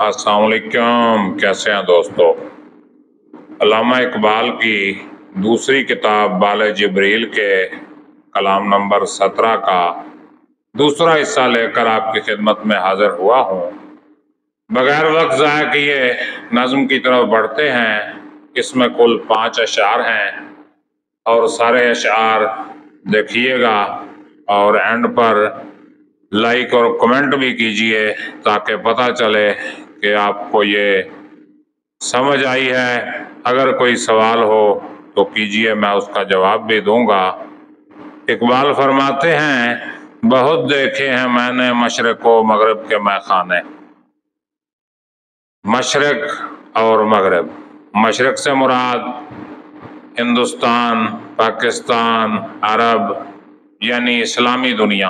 अस्सलाम वालेकुम। कैसे हैं दोस्तों। अल्लामा इकबाल की दूसरी किताब बाले जिब्रील के कलाम नंबर 17 का दूसरा हिस्सा लेकर आपकी खिदमत में हाजिर हुआ हूँ। बगैर वक्त ज़ाया किए नज़्म की तरफ बढ़ते हैं। इसमें कुल 5 अशआर हैं और सारे अशआर देखिएगा और एंड पर लाइक और कमेंट भी कीजिए ताकि पता चले कि आपको ये समझ आई है। अगर कोई सवाल हो तो कीजिए, मैं उसका जवाब भी दूंगा। इकबाल फरमाते हैं, बहुत देखे हैं मैंने मशरक़ व मगरिब के मैखाने। मशरक़ और मगरिब, मशरक़ से मुराद हिंदुस्तान, पाकिस्तान, अरब यानी इस्लामी दुनिया,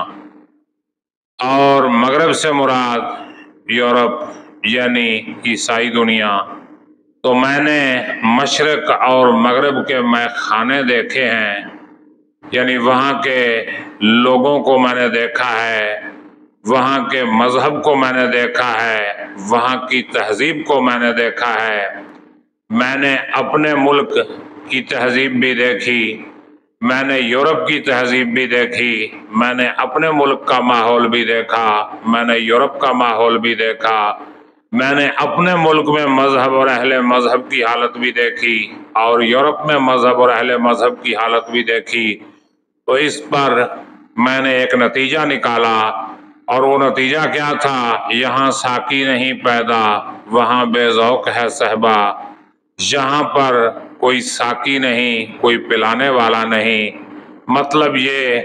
और मगरिब से मुराद यूरोप यानी ईसाई दुनिया। तो मैंने मशरक़ और मगरिब के मैखाने देखे हैं, यानी वहाँ के लोगों को मैंने देखा है, वहाँ के मज़हब को मैंने देखा है, वहाँ की तहज़ीब को मैंने देखा है। मैंने अपने मुल्क की तहज़ीब भी देखी, मैंने यूरोप की तहज़ीब भी देखी, मैंने अपने मुल्क का माहौल भी देखा, मैंने यूरोप का माहौल भी देखा, मैंने अपने मुल्क में मज़हब और अहले मज़हब की हालत भी देखी और यूरोप में मज़हब और अहले मज़हब की हालत भी देखी। तो इस पर मैंने एक नतीजा निकाला, और वो नतीजा क्या था? यहाँ साकी नहीं पैदा, वहाँ बेज़ौक़ है सहबा। यहाँ पर कोई साकी नहीं, कोई पिलाने वाला नहीं। मतलब ये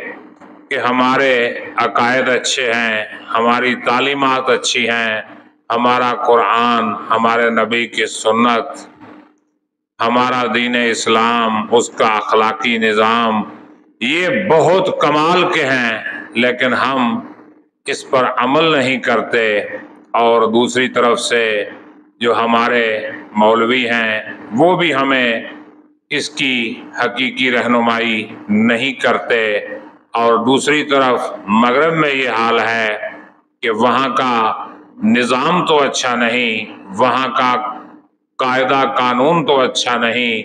कि हमारे अकायद अच्छे हैं, हमारी तालीमात अच्छी हैं, हमारा कुरान, हमारे नबी की सुन्नत, हमारा दीन इस्लाम, उसका अखलाकी निज़ाम, ये बहुत कमाल के हैं, लेकिन हम इस पर अमल नहीं करते। और दूसरी तरफ से जो हमारे मौलवी हैं वो भी हमें इसकी हकीकी रहनुमाई नहीं करते। और दूसरी तरफ मगरिब में ये हाल है कि वहाँ का निज़ाम तो अच्छा नहीं, वहाँ का कायदा कानून तो अच्छा नहीं,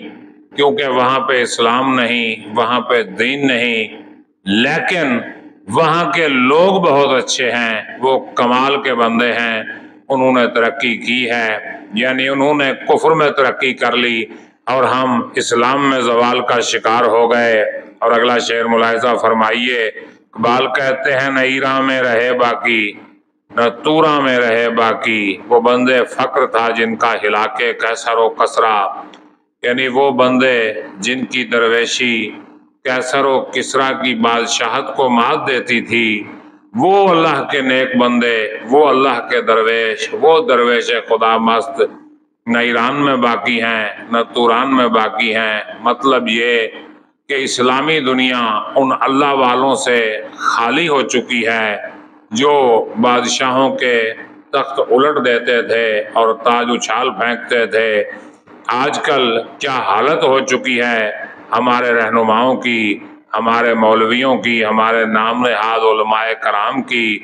क्योंकि वहाँ पे इस्लाम नहीं, वहाँ पे दीन नहीं, लेकिन वहाँ के लोग बहुत अच्छे हैं, वो कमाल के बंदे हैं। उन्होंने तरक्की की है, यानी उन्होंने कुफ्र में तरक्की कर ली और हम इस्लाम में ज़वाल का शिकार हो गए। और अगला शेर मुलाहिज़ा फरमाइए। इकबाल कहते हैं, न ईरा में रहे बाकी, न तूरा में रहे बाकी, वो बंदे फ़क्र था जिनका हिलाके कैसर व कसरा, यानी वो बंदे जिनकी दरवेशी कैसर व किसरा की बादशाहत को मात देती थी, वो अल्लाह के नेक बंदे, वो अल्लाह के दरवेश, वो दरवेश खुदा मस्त न ईरान में बाकी हैं, न तुरान में बाकी हैं। मतलब ये कि इस्लामी दुनिया उन अल्लाह वालों से खाली हो चुकी है जो बादशाहों के तख्त उलट देते थे और ताज उछाल फेंकते थे। आजकल क्या हालत हो चुकी है हमारे रहनुमाओं की, हमारे मौलवियों की, हमारे नाम नहाद उलमाए कराम की।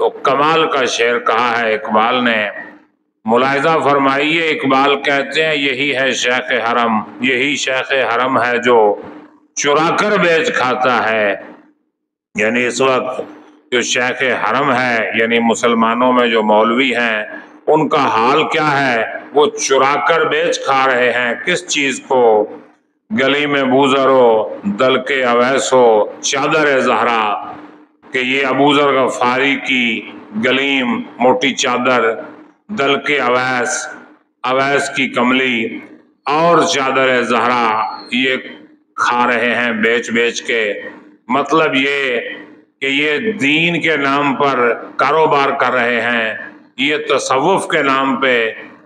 तो कमाल का शेर कहा है इकबाल ने। मुलाहिज़ा फरमाइए। इकबाल कहते हैं, यही है शेख हरम, यही शेख हरम है जो चुरा कर बेच खाता है। यानी इस वक्त जो शेख हरम है, यानी मुसलमानों में जो मौलवी हैं, उनका हाल क्या है? वो चुरा कर बेच खा रहे हैं। किस चीज़ को? गली में बूजरो, दल के अवैसो, चादर ज़हरा, कि ये अबूजर गफ़ारी की गलीम मोटी चादर, दल के अवैस, अवैस की कमली और चादर ज़हरा, ये खा रहे हैं बेच बेच के। मतलब ये कि ये दीन के नाम पर कारोबार कर रहे हैं, ये तसव्वुफ के नाम पे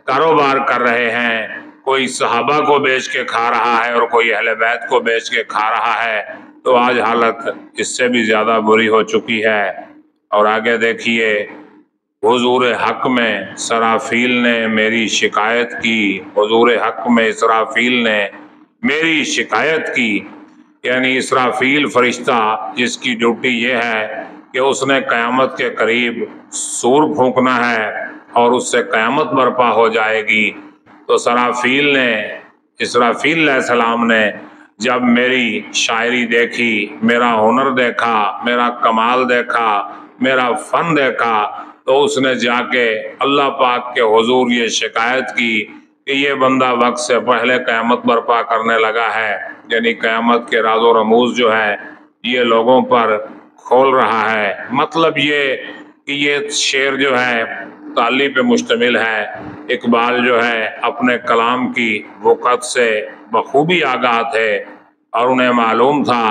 कारोबार कर रहे हैं। कोई सहाबा को बेच के खा रहा है और कोई अहले बैत को बेच के खा रहा है। तो आज हालत इससे भी ज़्यादा बुरी हो चुकी है। और आगे देखिए, हुजूर हक में सराफील ने मेरी शिकायत की, हुजूर हक में इसराफील ने मेरी शिकायत की। यानी इसराफील फरिश्ता जिसकी ड्यूटी ये है कि उसने क़यामत के करीब सूर फूंकना है اور اس سے قیامت برپا ہو جائے گی۔ تو اسرافیل علیہ السلام نے جب میری شاعری دیکھی، میرا ہنر دیکھا، میرا کمال دیکھا، میرا فن دیکھا، تو اس نے جا کے اللہ پاک کے حضور یہ شکایت کی کہ یہ بندہ وقت سے پہلے قیامت برپا کرنے لگا ہے، یعنی قیامت کے راز و رموز جو ہے یہ لوگوں پر کھول رہا ہے۔ مطلب یہ کہ یہ شعر جو ہے تعلی پہ مشتمل ہے۔ اقبال جو ہے اپنے کلام کی وقت سے بخوبی آگاہ تھے اور انہیں معلوم تھا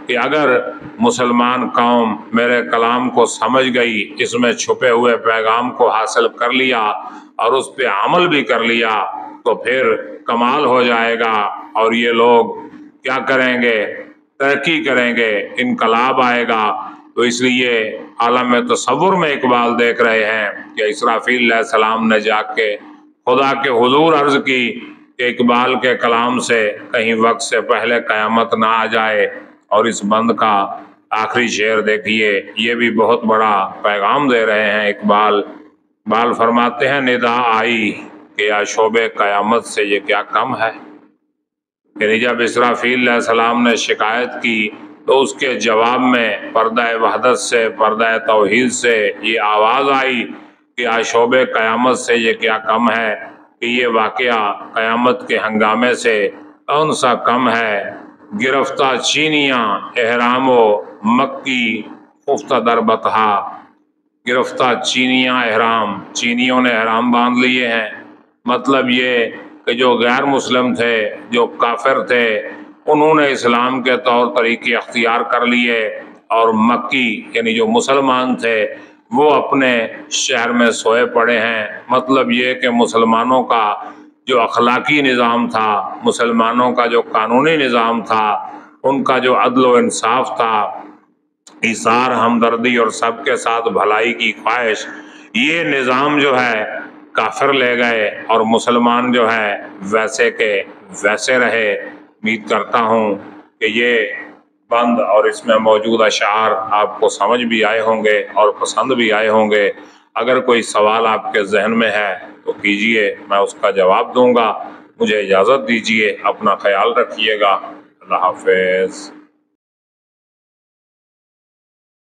کہ اگر مسلمان قوم میرے کلام کو سمجھ گئی، اس میں چھپے ہوئے پیغام کو حاصل کر لیا اور اس پہ عمل بھی کر لیا تو پھر کمال ہو جائے گا، اور یہ لوگ کیا کریں گے؟ ترقی کریں گے، انقلاب آئے گا۔ تو اس لیے عالم تصور میں اقبال دیکھ رہے ہیں کہ اسرافیل علیہ السلام نے جا کے خدا کے حضور عرض کی کہ اقبال کے کلام سے کہیں وقت سے پہلے قیامت نہ آ جائے۔ اور اس بند کا آخری شعر دیکھیے، یہ بھی بہت بڑا پیغام دے رہے ہیں اقبال فرماتے ہیں، ندا آئی کہ یا شعب قیامت سے یہ کیا کم ہے۔ یعنی جب اسرافیل علیہ السلام نے شکایت کی تو اس کے جواب میں پردہ وحدت سے، پردہ توحید سے یہ آواز آئی کہ یا شعب قیامت سے یہ کیا کم ہے، کہ یہ واقعہ قیامت کے ہنگامے سے کون سا کم ہے۔ گرفتہ چینیاں احرام و مکی خفتہ در بطحا، گرفتہ چینیاں احرام، چینیوں نے احرام باندھ لیے ہیں۔ مطلب یہ کہ جو غیر مسلم تھے، جو کافر تھے، انہوں نے اسلام کے طور طریقے اختیار کر لیے، اور مکی یعنی جو مسلمان تھے وہ اپنے شہر میں سوئے پڑے ہیں۔ مطلب یہ کہ مسلمانوں کا جو اخلاقی نظام تھا، مسلمانوں کا جو قانونی نظام تھا، ان کا جو عدل و انصاف تھا، ایثار، ہمدردی اور سب کے ساتھ بھلائی کی خواہش، یہ نظام جو ہے کافر لے گئے اور مسلمان جو ہے ویسے کے ویسے رہے۔ امید کرتا ہوں کہ یہ بند اور اس میں موجود اشعار آپ کو سمجھ بھی آئے ہوں گے اور پسند بھی آئے ہوں گے۔ اگر کوئی سوال آپ کے ذہن میں ہے تو کیجئے، میں اس کا جواب دوں گا۔ مجھے اجازت دیجئے، اپنا خیال رکھیے گا۔ اللہ حافظ۔